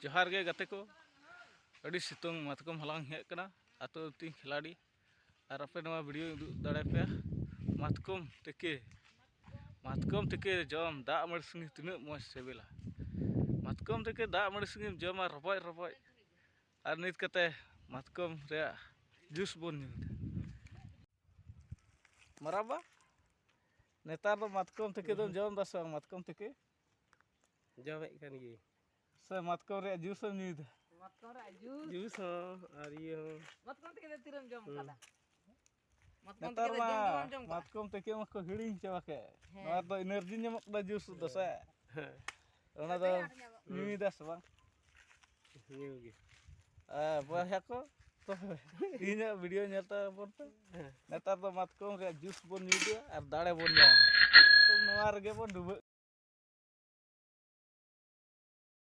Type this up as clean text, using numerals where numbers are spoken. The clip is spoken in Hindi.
जोहार गे गाते को अड़ी सितुंग मातकम हलांग हेज कना आतो ती खिलाड़ी और अपे नवा वीडियो उदुग दाड़े पे मातकम तके जम दा मड़ी संगे तिना मज सेबेला मातकम तके दा मड़ी संगे जमा रबय रबय और नित कते मातकम रे जूस बन मराबा नेतार दो मातकम तके दो जम दा संग मातकम तके जमे kan ये से मातकम रे जूस न्यूद Matkon rak jus. जूस हो और ये हो Matkon kita tiram jam kada. Matkon नेतार kita jam kada. मातकम तके मको हिड़िंग चाबा के नवा दो एनर्जी ñamok दा जूस दो से ओना दो न्यूदा से बांग ये गे बया को तो इना वीडियो नेता बोलते नेतार दो मातकम रे जूस बन न्यूदा और दाड़े बन जाम तो नवा रगे बन डुबक